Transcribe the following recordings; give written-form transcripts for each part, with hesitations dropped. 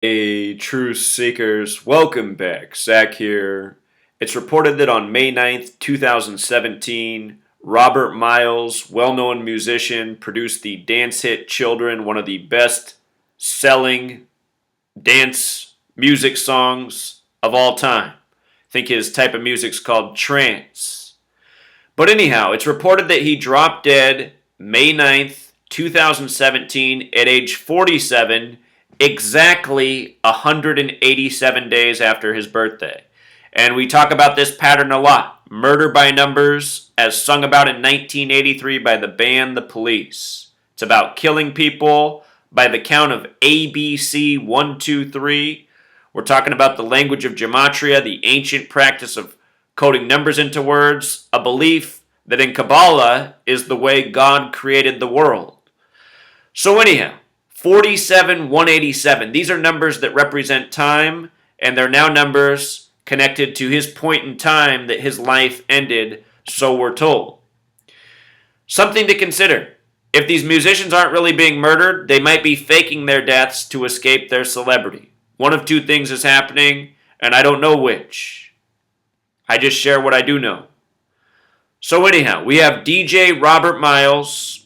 Hey, truth seekers, welcome back. Zach here. It's reported that on May 9th, 2017, Robert Miles, well known musician, produced the dance hit Children, one of the best selling dance music songs of all time. I think his type of music's called trance. But anyhow, it's reported that he dropped dead May 9th, 2017, at age 47, exactly 187 days after his birthday. And we talk about this pattern a lot. Murder by Numbers, as sung about in 1983 by the band The Police. It's about killing people by the count of ABC 123. We're talking about the language of Gematria, the ancient practice of coding numbers into words, a belief that in Kabbalah is the way God created the world. So anyhow, 47, 187. These are numbers that represent time, and they're now numbers connected to his point in time that his life ended, so we're told. Something to consider. If these musicians aren't really being murdered, they might be faking their deaths to escape their celebrity. One of two things is happening, and I don't know which. I just share what I do know. So anyhow, we have DJ Robert Miles.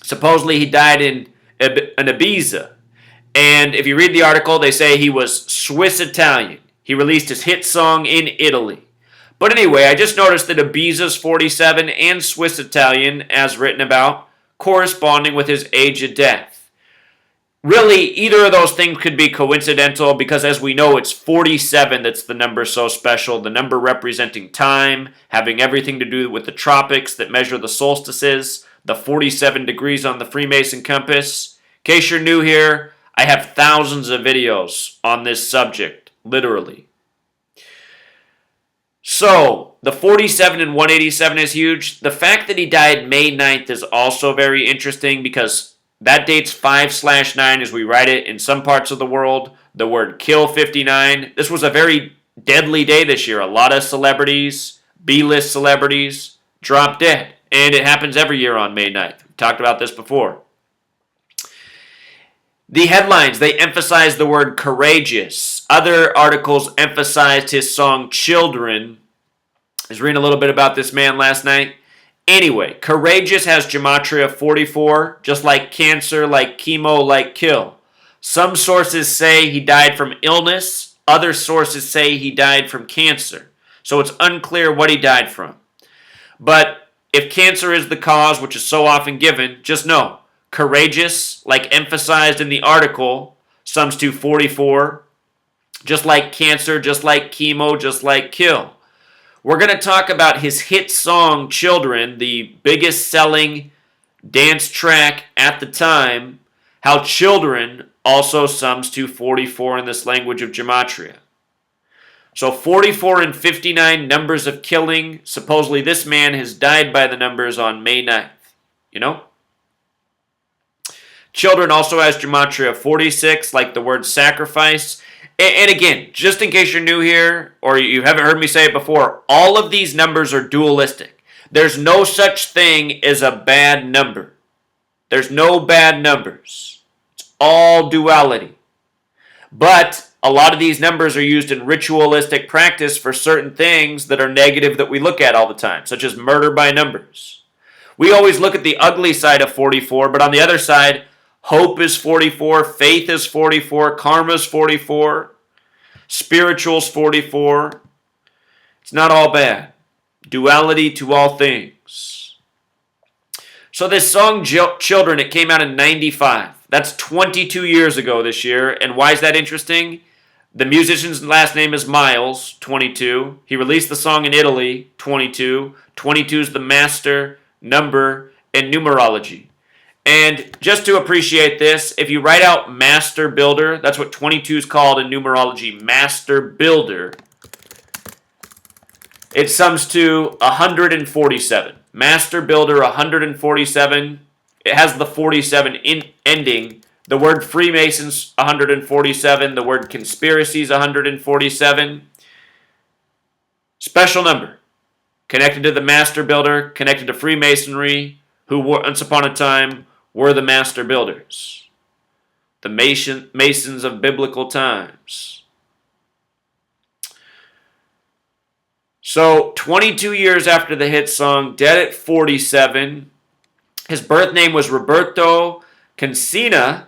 Supposedly he died in Ibiza. And if you read the article, they say he was Swiss-Italian. He released his hit song in Italy. But anyway, I just noticed that Ibiza's 47 and Swiss-Italian, as written about, corresponding with his age of death. Really, either of those things could be coincidental because, as we know, it's 47 that's the number so special. The number representing time, having everything to do with the tropics that measure the solstices, the 47 degrees on the Freemason compass. In case you're new here, I have thousands of videos on this subject, literally. So, the 47 and 187 is huge. The fact that he died May 9th is also very interesting because that date's 5/9 as we write it in some parts of the world. The word kill 59. This was a very deadly day this year. A lot of celebrities, B-list celebrities, dropped dead. And it happens every year on May 9th. We talked about this before. The headlines, they emphasize the word courageous. Other articles emphasized his song Children. I was reading a little bit about this man last night. Anyway, courageous has Gematria 44, just like cancer, like chemo, like kill. Some sources say he died from illness. Other sources say he died from cancer. So it's unclear what he died from. But if cancer is the cause, which is so often given, just know, courageous, like emphasized in the article, sums to 44, just like cancer, just like chemo, just like kill. We're going to talk about his hit song, Children, the biggest selling dance track at the time, how Children also sums to 44 in this language of Gematria. So 44 and 59 numbers of killing. Supposedly this man has died by the numbers on May 9th. You know? Children also has Gematria 46, like the word sacrifice. And again, just in case you're new here, or you haven't heard me say it before, all of these numbers are dualistic. There's no such thing as a bad number. There's no bad numbers. It's all duality. But a lot of these numbers are used in ritualistic practice for certain things that are negative that we look at all the time, such as murder by numbers. We always look at the ugly side of 44, but on the other side, hope is 44, faith is 44, karma is 44, spiritual's 44. It's not all bad. Duality to all things. So this song, Children, it came out in 95. That's 22 years ago this year. And why is that interesting? The musician's last name is Miles, 22. He released the song in Italy, 22. 22 is the master number in numerology. And just to appreciate this, if you write out Master Builder, that's what 22 is called in numerology, Master Builder, it sums to 147. Master Builder 147. It has the 47 ending. The word Freemasons 147. The word conspiracies 147. Special number. Connected to the Master Builder, connected to Freemasonry, who once upon a time were the Master Builders. the Masons of biblical times. So, 22 years after the hit song, dead at 47, his birth name was Roberto Cancina,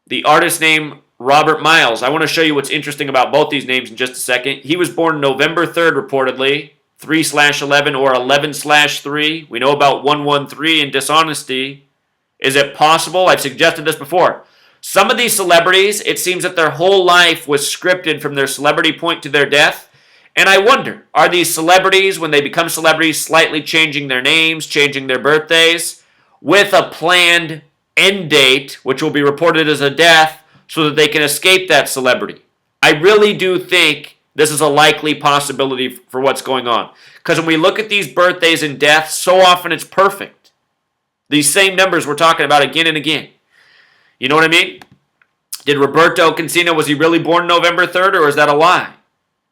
the artist name Robert Miles. I want to show you what's interesting about both these names in just a second. He was born November 3rd, reportedly, 3/11 or 11/3. We know about 113 and dishonesty. Is it possible? I've suggested this before. Some of these celebrities, it seems that their whole life was scripted from their celebrity point to their death. And I wonder, are these celebrities, when they become celebrities, slightly changing their names, changing their birthdays, with a planned end date, which will be reported as a death, so that they can escape that celebrity? I really do think this is a likely possibility for what's going on. Because when we look at these birthdays and deaths, so often it's perfect. These same numbers we're talking about again and again. You know what I mean? Did Roberto Cancina, was he really born November 3rd, or is that a lie?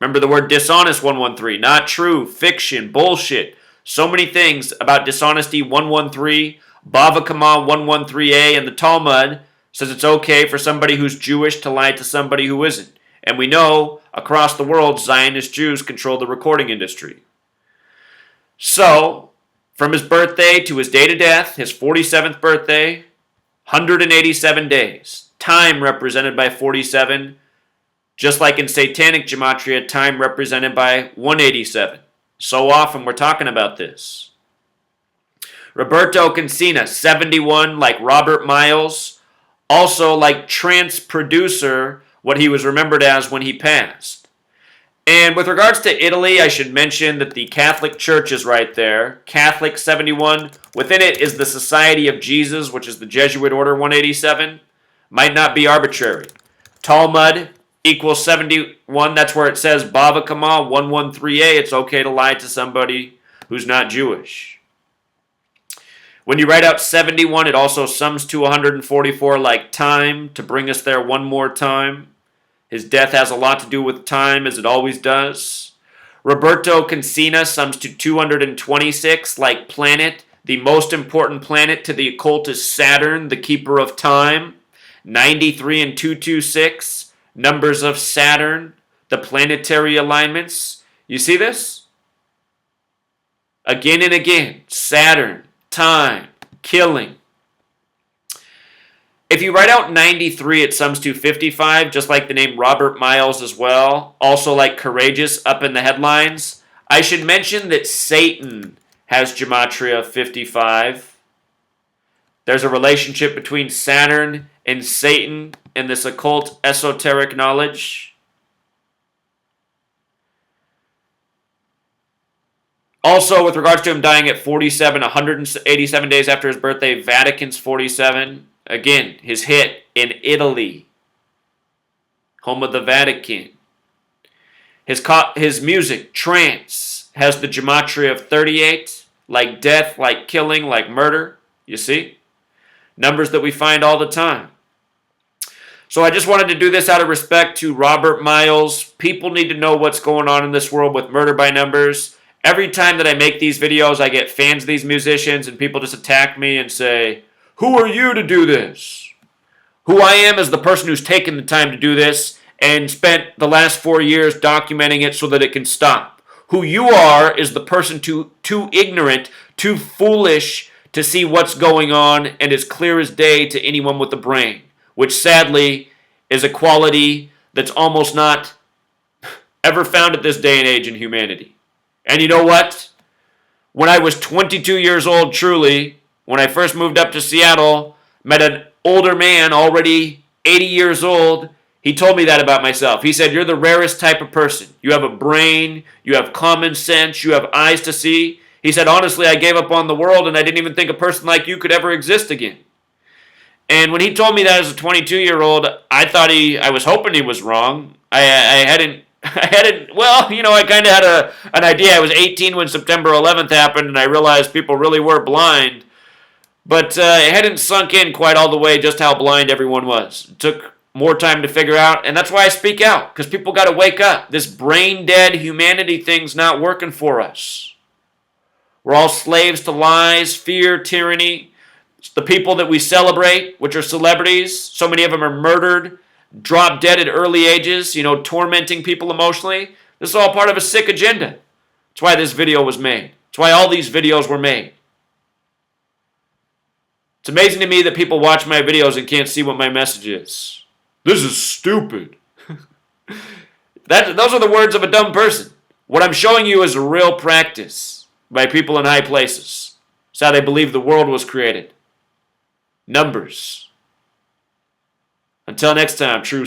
Remember the word dishonest, 113. Not true, fiction, bullshit. So many things about dishonesty, 113. Bava Kama, 113a, and the Talmud says it's okay for somebody who's Jewish to lie to somebody who isn't. And we know, across the world, Zionist Jews control the recording industry. So, from his birthday to his day to death, his 47th birthday, 187 days. Time represented by 47, just like in Satanic Gematria, time represented by 187. So often we're talking about this. Roberto Cancina, 71, like Robert Miles, also like Trance Producer, what he was remembered as when he passed. And with regards to Italy, I should mention that the Catholic Church is right there. Catholic 71. Within it is the Society of Jesus, which is the Jesuit Order 187. Might not be arbitrary. Talmud equals 71. That's where it says Bava Kama 113a. It's okay to lie to somebody who's not Jewish. When you write out 71, it also sums to 144 like time, to bring us there one more time. His death has a lot to do with time, as it always does. Roberto Cancina sums to 226 like planet. The most important planet to the occult is Saturn, the keeper of time. 93 and 226, numbers of Saturn, the planetary alignments. You see this? Again and again, Saturn, time, killing. If you write out 93, it sums to 55, just like the name Robert Miles as well. Also like courageous up in the headlines. I should mention that Satan has Gematria 55. There's a relationship between Saturn and Satan in this occult esoteric knowledge. Also, with regards to him dying at 47, 187 days after his birthday, Vatican's 47. Again, his hit in Italy, home of the Vatican. His music, Trance, has the Gematria of 38, like death, like killing, like murder. You see? Numbers that we find all the time. So I just wanted to do this out of respect to Robert Miles. People need to know what's going on in this world with murder by numbers. Every time that I make these videos, I get fans of these musicians, and people just attack me and say, "Who are you to do this?" Who I am is the person who's taken the time to do this and spent the last 4 years documenting it so that it can stop. Who you are is the person too ignorant, too foolish to see what's going on and as clear as day to anyone with a brain, which sadly is a quality that's almost not ever found at this day and age in humanity. And you know what? When I was 22 years old, truly, when I first moved up to Seattle, met an older man, already 80 years old, he told me that about myself. He said, "You're the rarest type of person. You have a brain, you have common sense, you have eyes to see." He said, "Honestly, I gave up on the world and I didn't even think a person like you could ever exist again." And when he told me that as a 22-year-old, I was hoping he was wrong. I kind of had an idea. I was 18 when September 11th happened, and I realized people really were blind. But it hadn't sunk in quite all the way just how blind everyone was. It took more time to figure out, and that's why I speak out, because people got to wake up. This brain-dead humanity thing's not working for us. We're all slaves to lies, fear, tyranny. The people that we celebrate, which are celebrities, so many of them are murdered, drop dead at early ages, tormenting people emotionally. This is all part of a sick agenda. That's why this video was made. That's why all these videos were made. It's amazing to me that people watch my videos and can't see what my message is. This is stupid. Those are the words of a dumb person. What I'm showing you is a real practice by people in high places. It's how they believe the world was created. Numbers. Until next time, true